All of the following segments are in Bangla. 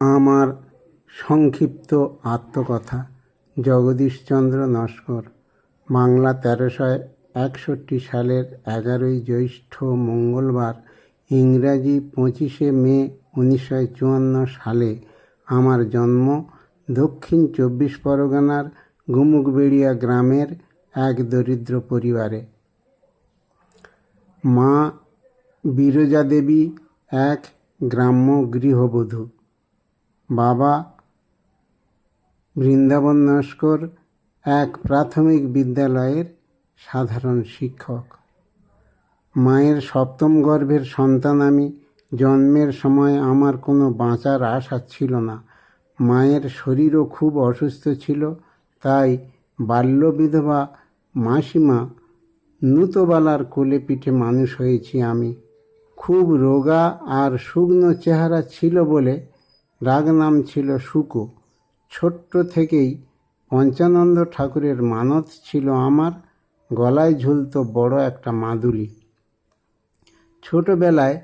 আমার সংক্ষিপ্ত আত্মকথা। জগদীশচন্দ্র নস্কর। বাংলা 1361 সালের 11 জ্যৈষ্ঠ মঙ্গলবার, ইংরাজি 25 মে 1954 সালে আমার জন্ম দক্ষিণ 24 পরগনার গুমুকবেড়িয়া গ্রামের এক দরিদ্র পরিবারে। মা বিরজা দেবী এক গ্রাম্য গৃহবধূ, বাবা বৃন্দাবন নস্কর এক প্রাথমিক বিদ্যালয়ের সাধারণ শিক্ষক। মায়ের সপ্তম গর্ভের সন্তান আমি। জন্মের সময় আমার কোনো বাঁচার আশা ছিল না। মায়ের শরীরও খুব অসুস্থ ছিল, তাই বাল্যবিধবা মাসিমা নূতবালার কোলে পিঠে মানুষ হয়েছি আমি। খুব রোগা আর শুকনো চেহারা ছিল বলে ডাকনাম ছিল শুকো। ছোট্ট থেকেই পঞ্চানন্দ ঠাকুরের মানত ছিল আমার, গলায় ঝুলত বড় একটা মাদুলি। ছোটবেলায়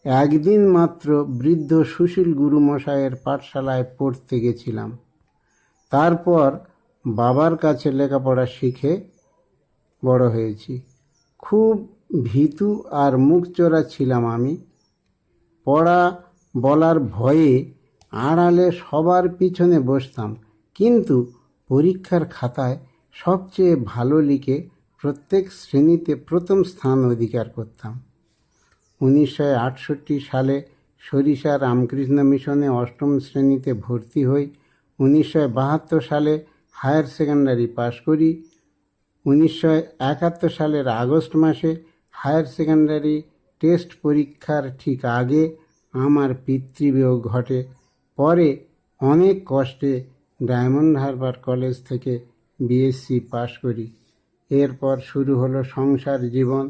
একদিন মাত্র বৃদ্ধ সুশীল গুরুমশায়ের পাঠশালায় পড়তে গেছিলাম। তারপর বাবার কাছে লেখাপড়া শিখে বড় হয়েছি। খুব ভীতু আর মুখচোরা ছিলাম আমি। পড়া বলার ভয়ে আড়ালে সবার পিছনে বসতাম, কিন্তু পরীক্ষার খাতায় সবচেয়ে ভালো লিখে প্রত্যেক শ্রেণীতে প্রথম স্থান অধিকার করতাম। 1968 সালে সরিষা রামকৃষ্ণ মিশনে অষ্টম শ্রেণীতে ভর্তি হই। 1972 সালে হায়ার সেকেন্ডারি পাশ করি। 1971 সালের আগস্ট মাসে হায়ার সেকেন্ডারি টেস্ট পরীক্ষার ঠিক আগে আমার পিতৃবিয়োগ ঘটে। পরে অনেক কষ্টে ডায়মন্ড হারবার কলেজ থেকে বিএসসি পাশ করি। এরপর শুরু হলো সংসার জীবন।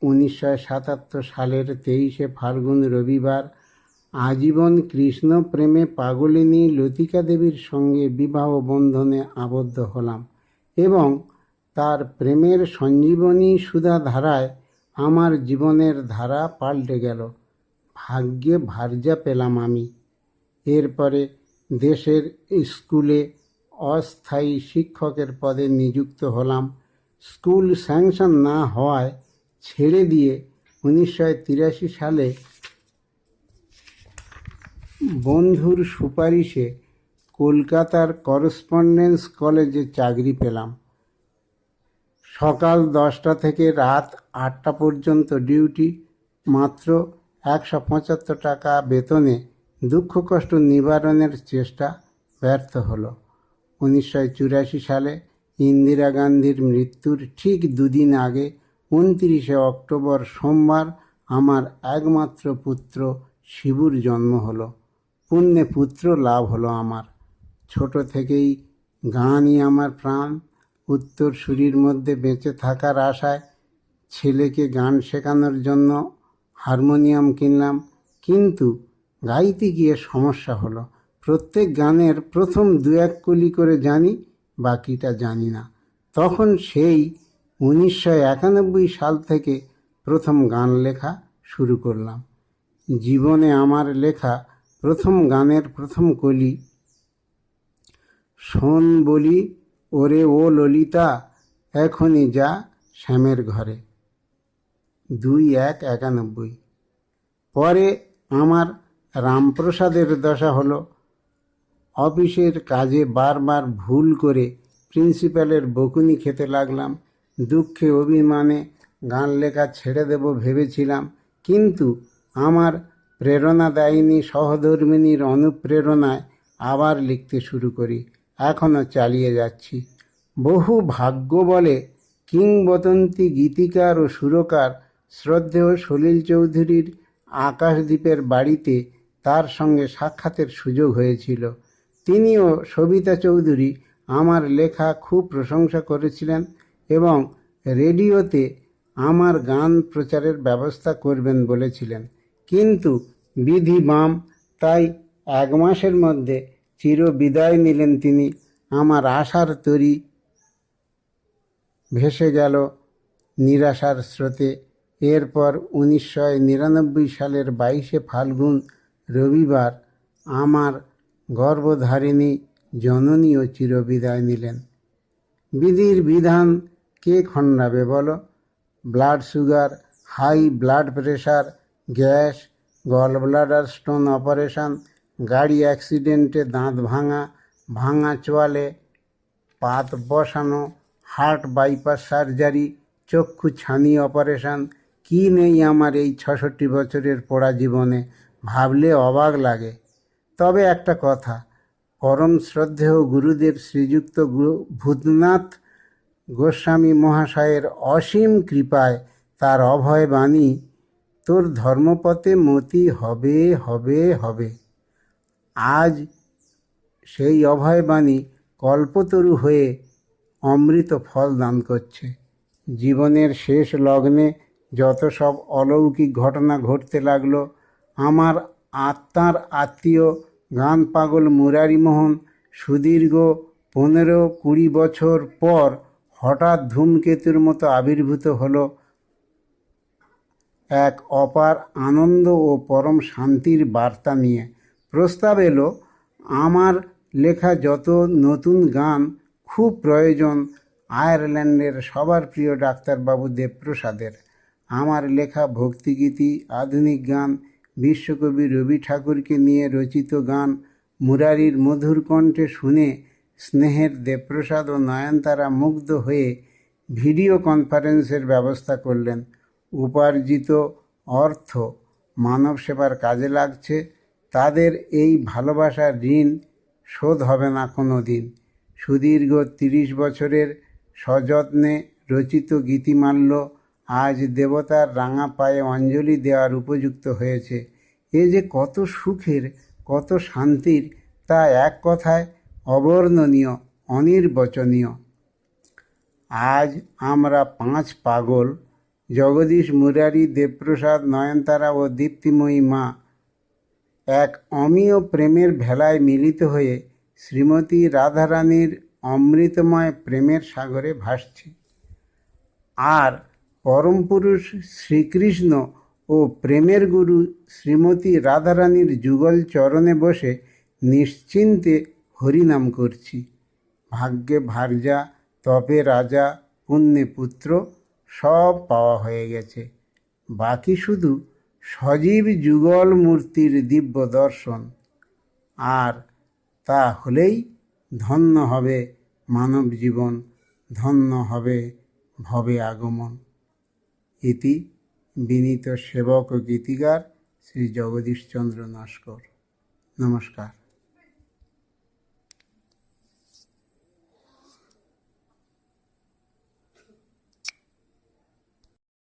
1977 সালের 23 ফাল্গুন রবিবার আজীবন কৃষ্ণ প্রেমে পাগলিনী লতিকা দেবীর সঙ্গে বিবাহ বন্ধনে আবদ্ধ হলাম এবং তার প্রেমের সঞ্জীবনী সুধা ধারায় আমার জীবনের ধারা পাল্টে গেল। ভাগ্যে ভার্যা পেলাম আমি। এরপরে দেশের স্কুলে অস্থায়ী শিক্ষকের পদে নিযুক্ত হলাম। স্কুল স্যাংশন না হওয়ায় ছেড়ে দিয়ে 1983 সালে বন্ধুর সুপারিশে কলকাতার করেসপন্ডেন্স কলেজে চাকরি পেলাম। সকাল 10টা থেকে রাত 8টা পর্যন্ত ডিউটি, মাত্র 175 টাকা বেতনে দুঃখ কষ্ট নিবারণের চেষ্টা ব্যর্থ হলো। 1984 সালে ইন্দিরা গান্ধীর মৃত্যুর ঠিক দুদিন আগে 29 অক্টোবর সোমবার আমার একমাত্র পুত্র শিবুর জন্ম হলো। পুণ্যে পুত্র লাভ হলো আমার। ছোট থেকেই গানই আমার প্রাণ। উত্তরসূরির মধ্যে বেঁচে থাকার আশায় ছেলেকে গান শেখানোর জন্য হারমোনিয়াম কিনলাম, কিন্তু গাইতে গিয়ে সমস্যা হলো। প্রত্যেক গানের প্রথম 2-1 কলি করে জানি, বাকিটা জানি না। তখন সেই 1991 সাল থেকে প্রথম গান লেখা শুরু করলাম। জীবনে আমার লেখা প্রথম গানের প্রথম কলি, শোন বলি ওরে ও ললিতা, এখনই যা শ্যামের ঘরে, 2-1-91। পরে আমার রামপ্রসাদের দশা হলো। অফিসের কাজে বারবার ভুল করে প্রিন্সিপালের বকুনি খেতে লাগলাম। দুঃখে অভিমানে গান লেখা ছেড়ে দেব ভেবেছিলাম, কিন্তু আমার প্রেরণাদায়িনী সহধর্মিণীর অনুপ্রেরণায় আবার লিখতে শুরু করি। এখনও চালিয়ে যাচ্ছি। বহু ভাগ্য বলে কিংবদন্তি গীতিকার ও সুরকার শ্রদ্ধেয় সলিল চৌধুরীর আকাশদ্বীপের বাড়িতে তার সঙ্গে সাক্ষাতের সুযোগ হয়েছিল। তিনিও সবিতা চৌধুরী আমার লেখা খুব প্রশংসা করেছিলেন এবং রেডিওতে আমার গান প্রচারের ব্যবস্থা করবেন বলেছিলেন, কিন্তু বিধি বাম, তাই 1 মাসের মধ্যে চির বিদায় নিলেন তিনি। আমার আশার তরী ভেসে গেল নিরাশার স্রোতে। এরপর 1999 সালের 22 ফাল্গুন রবিবার আমার গর্ভধারিণী জননীও চিরবিদায় নিলেন। বিধির বিধান কে খণ্ডাবে বলো? Blood sugar, high blood pressure, gas, gall bladder stone operation, গাড়ি অ্যাক্সিডেন্টে দাঁত ভাঙা, ভাঙা চোয়ালে পাত বসানো, হার্ট বাইপাস সার্জারি, চক্ষু ছানি অপারেশন, কি নেই আমার এই ৬৬ বছরের পোড়া জীবনে, ভাবলে অবাক লাগে। তবে একটা কথা, পরম শ্রদ্ধেয় গুরুদেব শ্রীযুক্ত ভূতনাথ গোস্বামী মহাশয়ের অসীম কৃপায় তার অভয় বাণী, তোর ধর্মপথে মতি হবে হবে হবে, আজ সেই অভয় বাণী কল্পতরু হয়ে অমৃত ফল দান করছে। জীবনের শেষ লগ্নে যত সব অলৌকিক ঘটনা ঘটতে লাগলো, আমার আত্মার আত্মীয় গান পাগল মুরারিমোহন সুদীর্ঘ ১৫-২০ বছর পর হঠাৎ ধূমকেতুর মতো আবির্ভূত হলো এক অপার আনন্দ ও পরম শান্তির বার্তা নিয়ে। প্রস্তাব এলো, আমার লেখা যত নতুন গান খুব প্রয়োজন আয়ারল্যান্ডের সবার প্রিয় ডাক্তারবাবু দেবপ্রসাদের। আমার লেখা ভক্তিগীতি, আধুনিক গান, বিশ্বকবি রবি ঠাকুরকে নিয়ে রচিত গান মুরারির মধুর কণ্ঠে শুনে স্নেহের দেবপ্রসাদ ও নয়নতারা মুগ্ধ হয়ে ভিডিও কনফারেন্সের ব্যবস্থা করলেন। উপার্জিত অর্থ মানব সেবার কাজে লাগছে। তাদের এই ভালোবাসার ঋণ শোধ হবে না কোনো দিন। সুদীর্ঘ ৩০ বছরের সযত্নে রচিত গীতিমাল্য আজ দেবতার রাঙা পায়ে অঞ্জলি দেওয়ার উপযুক্ত হয়েছে। এ যে কত সুখের, কত শান্তির, তা এক কথায় অবর্ণনীয়, অনির্বচনীয়। আজ আমরা ৫ পাগল, জগদীশ, মুরারি, দেবপ্রসাদ, নয়নতারা ও দীপ্তিময়ী মা এক অমীয় প্রেমের ভেলায় মিলিত হয়ে শ্রীমতী রাধারানীর অমৃতময় প্রেমের সাগরে ভাসছি। আর পরমপুরুষ শ্রীকৃষ্ণ ও প্রেমের গুরু শ্রীমতী রাধারানীর যুগল চরণে বসে নিশ্চিন্তে হরিনাম করছি। ভাগ্যে ভার্যা, তপে রাজা, পুণ্যে পুত্র সব পাওয়া হয়ে গেছে। বাকি শুধু সজীব যুগল মূর্তির দিব্য দর্শন। আর তা হলেই ধন্য হবে মানব জীবন, ধন্য হবে ভবে আগমন। ইতি বিনীত সেবক ও গীতিকার শ্রী জগদীশচন্দ্র নস্কর। নমস্কার।